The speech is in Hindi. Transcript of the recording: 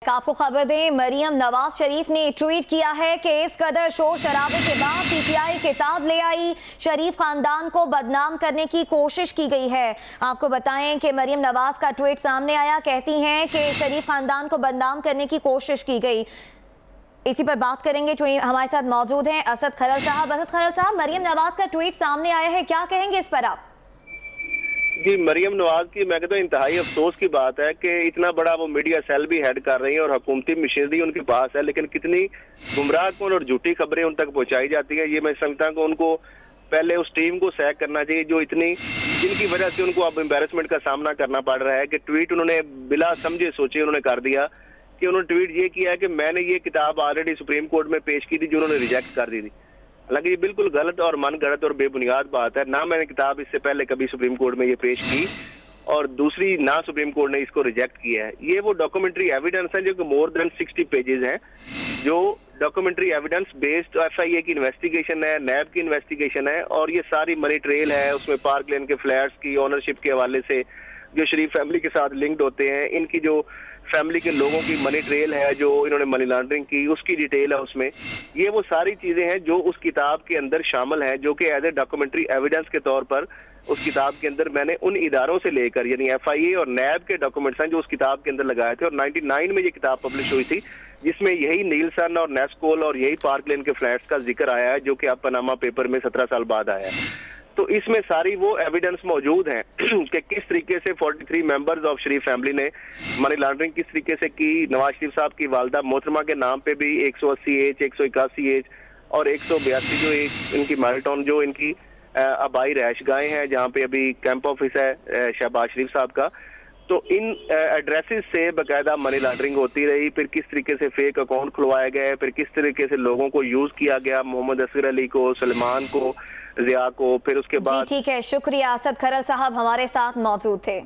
आपको खबर दें, मरियम नवाज शरीफ ने ट्वीट किया है कि इस कदर शोर शराबे के बाद पीटीआई किताब ले आई, शरीफ खानदान को बदनाम करने की कोशिश की गई है। आपको बताएं कि मरियम नवाज का ट्वीट सामने आया, कहती हैं कि शरीफ खानदान को बदनाम करने की कोशिश की गई। इसी पर बात करेंगे। हमारे साथ मौजूद हैं असद खरल साहब। असद खरल साहब, मरियम नवाज का ट्वीट सामने आया है, क्या कहेंगे इस पर आप? जी, मरियम नवाज की मैं कहता हूँ इंतहाई अफसोस की बात है कि इतना बड़ा वो मीडिया सेल भी हेड कर रही है और हुकूमती मशीनरी उनके पास है, लेकिन कितनी गुमराहकुन और झूठी खबरें उन तक पहुंचाई जाती है। ये मैं समझता हूँ कि उनको पहले उस टीम को सैक करना चाहिए जो इतनी जिनकी वजह से उनको अब एम्बेरसमेंट का सामना करना पड़ रहा है कि ट्वीट उन्होंने बिला समझे सोचे उन्होंने कर दिया कि उन्होंने ट्वीट ये किया है कि मैंने ये किताब ऑलरेडी सुप्रीम कोर्ट में पेश की थी जो उन्होंने रिजेक्ट कर दी थी। हालांकि ये बिल्कुल गलत और मनगढ़ंत और बेबुनियाद बात है। ना मैंने किताब इससे पहले कभी सुप्रीम कोर्ट में ये पेश की और दूसरी ना सुप्रीम कोर्ट ने इसको रिजेक्ट किया है। ये वो डॉक्यूमेंट्री एविडेंस है जो कि मोर देन 60 पेजेस हैं, जो डॉक्यूमेंट्री एविडेंस बेस्ड एफआईए की इन्वेस्टिगेशन है, नैब की इन्वेस्टिगेशन है और ये सारी मनी ट्रेल है। उसमें पार्क लेन के फ्लैट्स की ओनरशिप के हवाले से जो शरीफ फैमिली के साथ लिंक्ड होते हैं, इनकी जो फैमिली के लोगों की मनी ट्रेल है जो इन्होंने मनी लॉन्ड्रिंग की, उसकी डिटेल है उसमें। ये वो सारी चीजें हैं जो उस किताब के अंदर शामिल हैं, जो कि एज ए डॉक्यूमेंट्री एविडेंस के तौर पर उस किताब के अंदर मैंने उन इदारों से लेकर यानी एफआईए और नैब के डॉक्यूमेंट्स हैं जो उस किताब के अंदर लगाए थे। और 99 में ये किताब पब्लिश हुई थी जिसमें यही नीलसन और नेस्कोल और यही पार्क लेन के फ्लैट्स का जिक्र आया है जो कि अब पनामा पेपर में 17 साल बाद आया है। तो इसमें सारी वो एविडेंस मौजूद हैं कि किस तरीके से 43 मेंबर्स ऑफ शरीफ फैमिली ने मनी लॉन्ड्रिंग किस तरीके से की। नवाज शरीफ साहब की वालदा मोहतरमा के नाम पे भी 180H, 181H और 182 जो इनकी मैरिटाउन जो इनकी आबाई रहायश गाहें हैं जहाँ पे अभी कैंप ऑफिस है शहबाज शरीफ साहब का, तो इन एड्रेसेस से बाकायदा मनी लॉन्ड्रिंग होती रही। फिर किस तरीके से फेक अकाउंट खुलवाए गए, फिर किस तरीके से लोगों को यूज किया गया, मोहम्मद असगर अली को, सलमान को, जिया को, फिर उसके बाद। ठीक है, शुक्रिया असद खरल साहब हमारे साथ मौजूद थे।